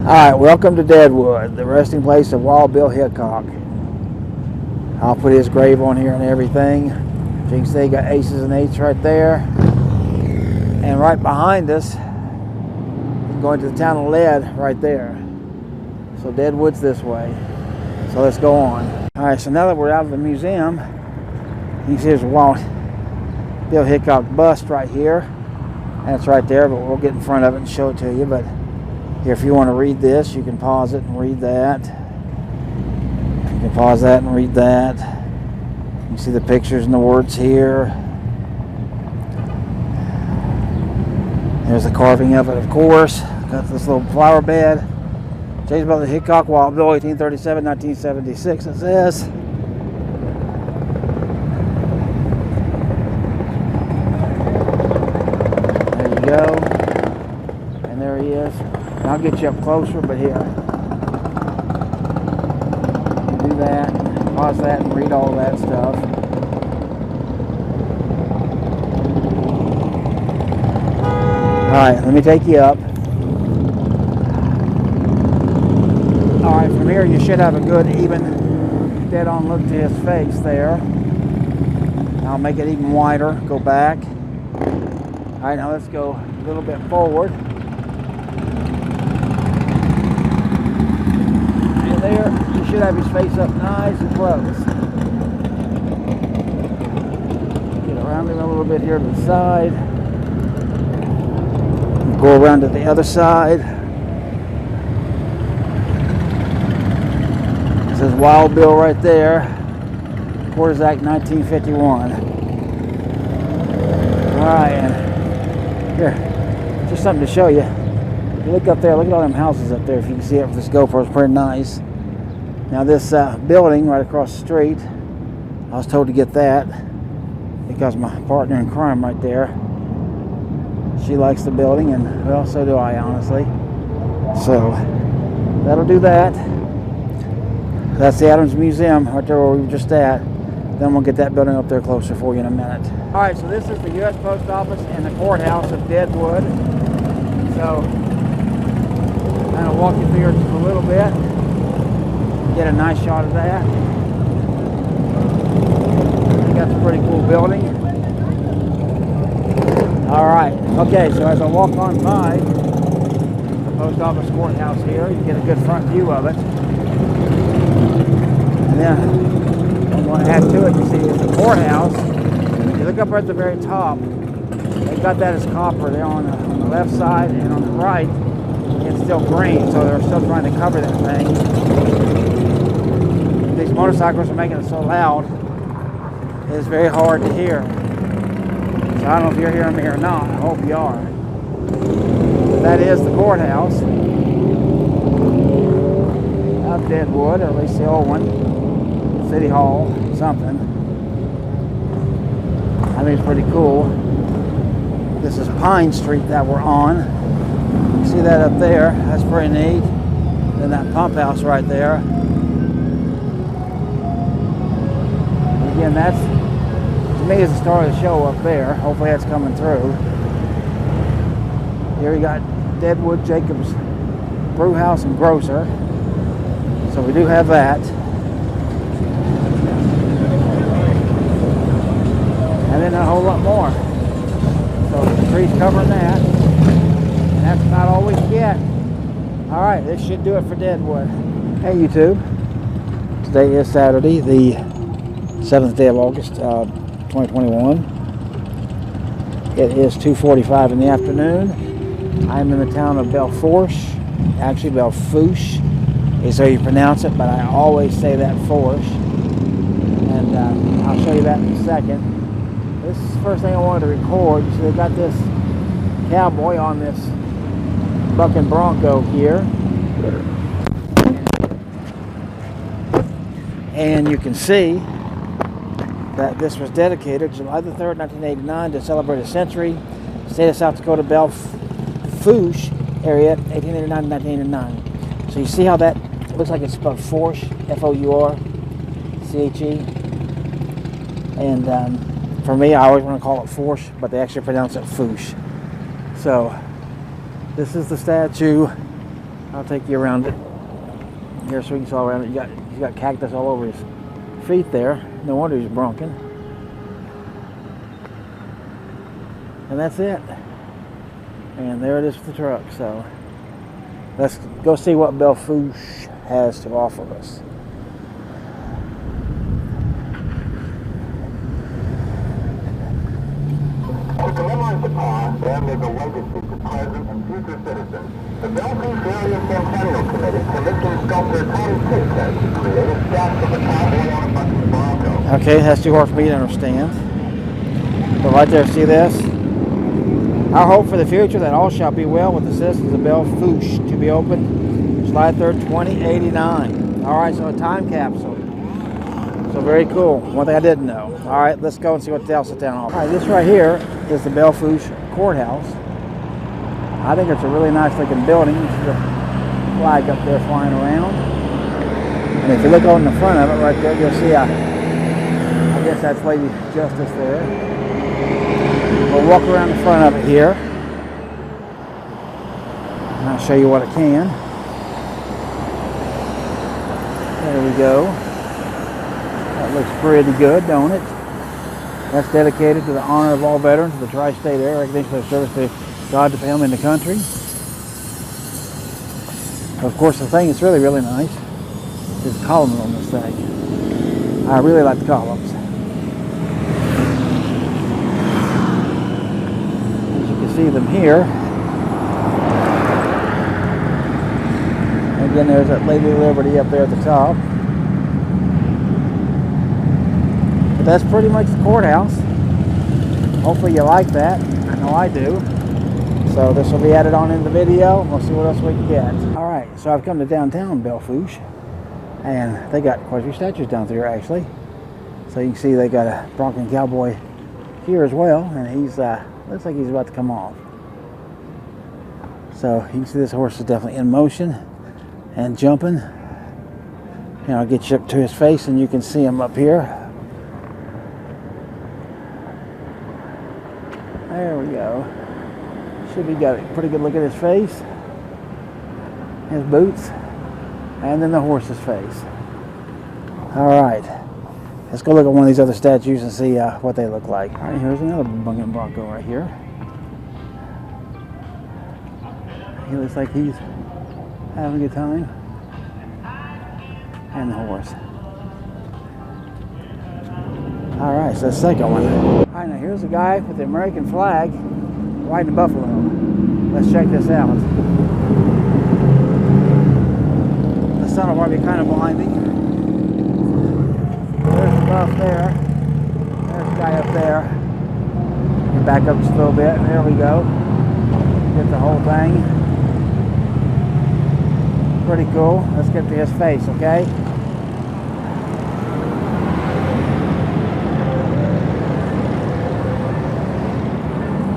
Alright, welcome to Deadwood, the resting place of Wild Bill Hickok. I'll put his grave on here and everything. As you can see, got aces and eights right there. And right behind us, going to the town of Lead right there. So Deadwood's this way. So let's go on. Alright, so now that we're out of the museum, you can see there's a Wild Bill Hickok bust right here. And it's right there, but we'll get in front of it and show it to you. But here, if you want to read this, you can pause it and read that. You can pause that and read that. You see the pictures and the words here. There's the carving of it, of course. Got this little flower bed. James Butler Hickok, Wild Bill, 1837-1976, it says. There you go. And there he is. I'll get you up closer, but here. Do that, pause that, and read all that stuff. Alright, let me take you up. Alright, from here you should have a good, even, dead-on look to his face there. I'll make it even wider, go back. Alright, now let's go a little bit forward. There, you should have his face up nice and close. Get around him a little bit here to the side. Go around to the other side. It says Wild Bill right there. Courthouse Act 1951. Alright, and here, just something to show you. If you look up there, look at all them houses up there. If you can see it with this GoPro, it's pretty nice. Now this building right across the street, I was told to get that because my partner in crime right there, she likes the building, and well, so do I, honestly. So that'll do that. That's the Adams Museum right there where we were just at. Then we'll get that building up there closer for you in a minute. All right, so this is the U.S. Post Office and the Courthouse of Deadwood. So kind of walk you through here just a little bit. Get a nice shot of that. I think that's a pretty cool building. Alright, okay, so as I walk on by the post office courthouse here, you get a good front view of it. And then I'm going to add to it, you see it's the courthouse. You look up right at the very top, they've got that as copper there on the left side, and on the right it's still green, so they're still trying to cover that thing. These motorcycles are making it so loud, it's very hard to hear. So I don't know if you're hearing me or not. I hope you are. But that is the courthouse of Deadwood, or at least the old one. City Hall, something. I think it's pretty cool. This is Pine Street that we're on. You see that up there? That's pretty neat. Then that pump house right there. Again, that's, to me, is the star of the show up there. Hopefully that's coming through. Here we got Deadwood Jacobs Brew House and Grocer. So we do have that. And then a whole lot more. So the trees covering that. And that's about all we can get. Alright, this should do it for Deadwood. Hey YouTube. Today is Saturday, the 7th day of August, 2021. It is 2:45 in the afternoon. I'm in the town of Belle Fourche, actually Belfooch is how you pronounce it, but I always say that Fourche. And I'll show you that in a second. This is the first thing I wanted to record. You see they've got this cowboy on this bucking bronco here. And you can see that this was dedicated July the 3rd, 1989 to celebrate a century. State of South Dakota, Belle Fourche area, 1889 to 1989. So you see how that looks like it's spelled Fourche, F-O-U-R-C-H-E. And for me, I always want to call it Fourche, but they actually pronounce it Fourche. So this is the statue I'll take you around it here so we can see all around it. He's got cactus all over his feet there. No wonder he's bronching. And that's it. And there it is for the truck. So let's go see what Belle Fourche has to offer us. To commemorate the past and leave a legacy to present and future citizens, the Belle Fourche Area Centennial Committee commissioned sculptor Tony Pitts to create a statue of a cowboy on a bucking bronco. Okay, that's too hard for me to understand. But right there, see this? Our hope for the future that all shall be well with the citizens of Belle Fourche, to be open July 3rd, 2089. All right, so a time capsule. So very cool. One thing I didn't know. All right, let's go and see what else is down. All right, this right here is the Belle Fourche Courthouse. I think it's a really nice looking building. You see the flag up there flying around. And if you look on the front of it right there, you'll see I guess that's Lady Justice there. We'll walk around the front of it here. And I'll show you what it can. There we go. That looks pretty good, don't it? That's dedicated to the honor of all veterans of the tri-state area, recognition of their service to God, to family, and the country. Of course, the thing that's really, really nice is the columns on this thing. I really like the columns. As you can see them here. Again, there's that Lady Liberty up there at the top. But that's pretty much the courthouse. Hopefully you like that. I know I do. So this will be added on in the video. We'll see what else we can get. Alright, so I've come to downtown Belle Fourche. And they got quite a few statues down there actually. So you can see they got a bronco cowboy here as well. And he's, looks like he's about to come off. So you can see this horse is definitely in motion and jumping. And I'll get you up to his face and you can see him up here. There we go. Should be got a pretty good look at his face, his boots, and then the horse's face. All right, let's go look at one of these other statues and see what they look like. All right, here's another bunking bronco right here. He looks like he's having a good time. And the horse. All right, so the second one. All right, now here's a guy with the American flag riding a buffalo. Let's check this out. The sun will probably be kind of blinding. There's the buff there. There's the guy up there. Get back up just a little bit. There we go. Get the whole thing. Pretty cool. Let's get to his face, okay?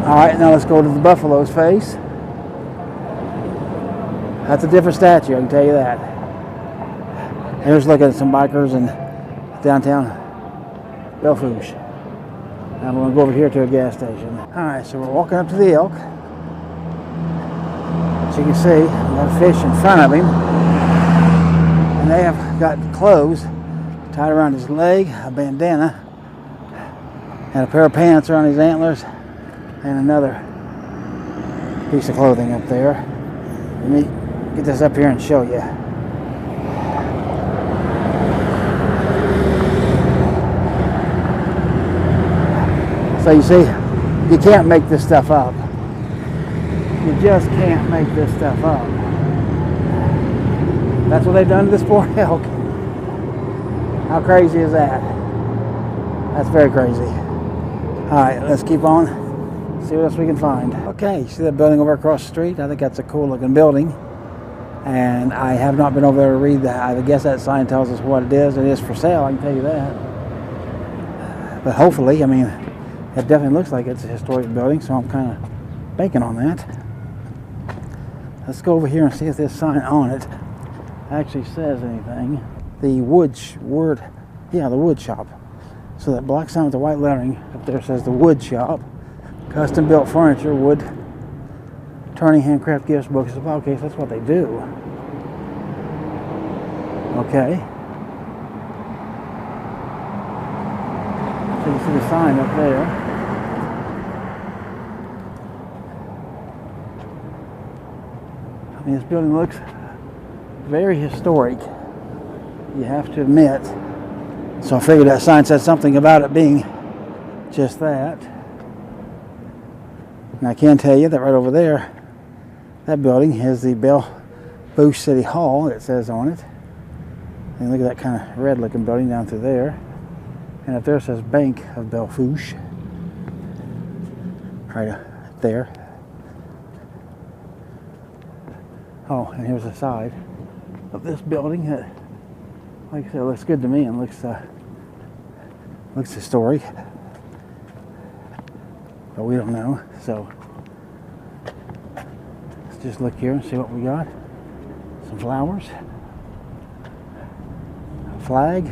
Alright, now let's go to the buffalo's face. That's a different statue, I can tell you that. Here's looking at some bikers in downtown Belle Fourche. Now we're going to go over here to a gas station. Alright, so we're walking up to the elk. As you can see, we got a fish in front of him. And they have got clothes tied around his leg, a bandana, and a pair of pants around his antlers. And another piece of clothing up there. Let me get this up here and show you. So you see, you can't make this stuff up. You just can't make this stuff up. That's what they've done to this poor elk. How crazy is that? That's very crazy. Alright, let's keep on. See what else we can find. Okay, you see that building over across the street? I think that's a cool looking building. And I have not been over there to read that. I guess that sign tells us what it is. It is for sale, I can tell you that. But hopefully, I mean, it definitely looks like it's a historic building, so I'm kind of banking on that. Let's go over here and see if this sign on it actually says anything. The wood shop. So that black sign with the white lettering up there says the wood shop. Custom built furniture, wood, turning, handcraft gifts, books, and file case. That's what they do. Okay. So you see the sign up there. I mean, this building looks very historic, you have to admit. So I figured that sign said something about it being just that. And I can tell you that right over there, that building is the Belfooch City Hall, it says on it. And look at that kind of red looking building down through there. And up there it says Bank of Belfooch. Right up there. Oh, and here's the side of this building that, like I said, looks good to me and looks historic. But we don't know, so let's just look here and see what we got. Some flowers, a flag,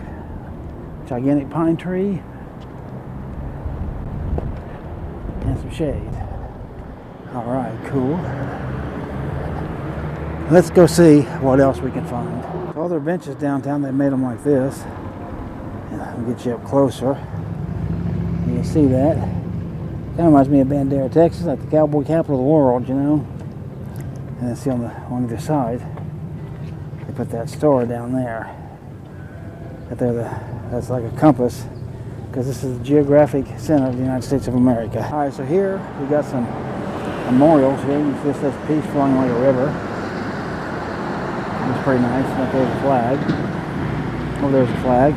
gigantic pine tree, and some shade. All right, cool. Let's go see what else we can find. All their benches downtown, they made them like this. And I'll get you up closer. You can see that. Kind of reminds me of Bandera, Texas, like the cowboy capital of the world, you know. And then see on either side, they put that star down there. That's like a compass, because this is the Geographic Center of the United States of America. All right, so here we got some memorials here. You see this says peace flowing like a river. It's pretty nice. Right there's a flag. Oh, there's a flag.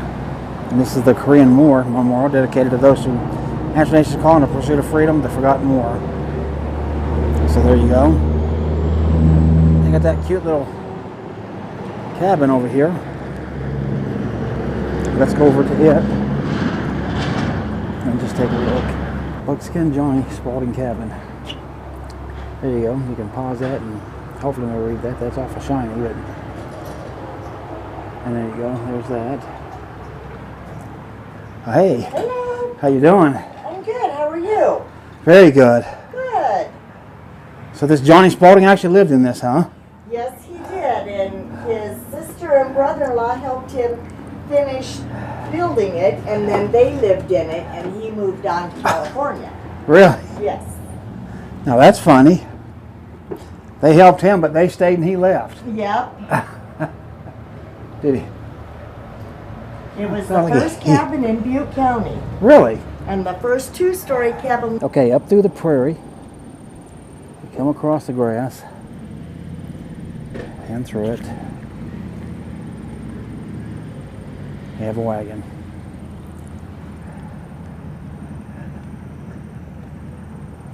And this is the Korean War Memorial, dedicated to those who answered nation's call in the pursuit of freedom, the forgotten war. So there you go. They got that cute little cabin over here. Let's go over to it and just take a look. Buckskin Johnny Spalding cabin. There you go. You can pause that and hopefully we'll read that. That's awful shiny, but and there you go. There's that. Oh, hey. Hello. How you doing? I'm good. How are you? Very good. Good. So this Johnny Spalding actually lived in this, huh? Yes, he did. And his sister and brother-in-law helped him finish building it, and then they lived in it, and he moved on to California. Really? Yes. Now that's funny. They helped him, but they stayed and he left. Yep. Did he? It was the Sounds like first cabin in Butte County, Really? and the first two-story cabin. Okay, up through the prairie. We come across the grass and through it. We have a wagon.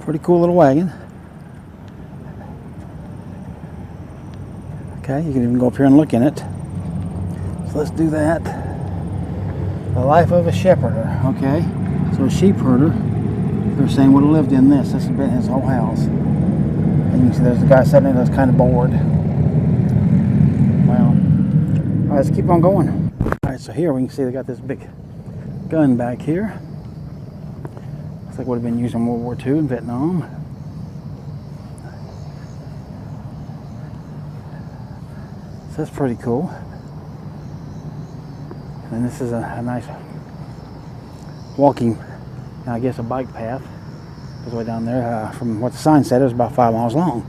Pretty cool little wagon. Okay, you can even go up here and look in it. So let's do that. The life of a shepherder. Okay, so a sheep herder, they're saying would have lived in this. This has been his whole house. And you can see there's a guy sitting there that's kind of bored. Well, all right, let's keep on going. All right, so here we can see they got this big gun back here. Looks like it would have been used in World War II in Vietnam. So that's pretty cool. And this is a nice walking, I guess a bike path. Goes way down there. From what the sign said, it was about 5 miles long.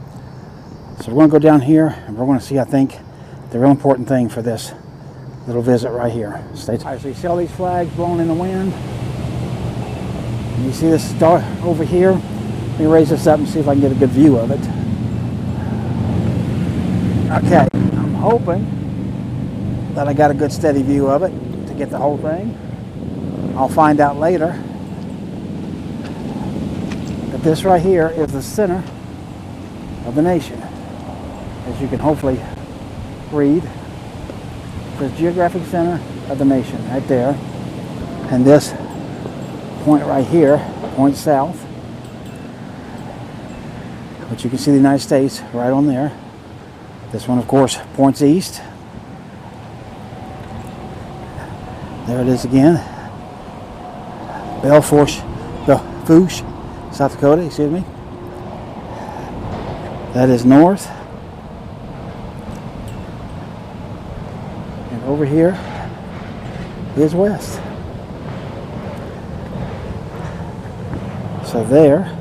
So we're going to go down here and we're going to see, I think, the real important thing for this little visit right here. Stay tuned. All right, so you see all these flags blowing in the wind. And you see this star over here. Let me raise this up and see if I can get a good view of it. Okay, I'm hoping that I got a good steady view of it to get the whole thing. I'll find out later that this right here is the center of the nation, as you can hopefully read. The Geographic Center of the nation right there, and this point right here points south, but you can see the United States right on there. This one, of course, points east. There it is again. Belle Fourche, South Dakota, excuse me. That is north. And And over here is west. So there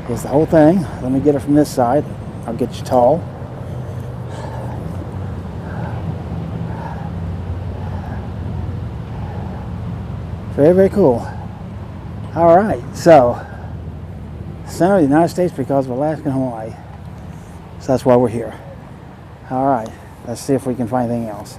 is the whole thing. Let me get it from this side. I'll get you tall. Very, very cool. All right, so center of the United States because of Alaska and Hawaii. So that's why we're here. All right, let's see if we can find anything else.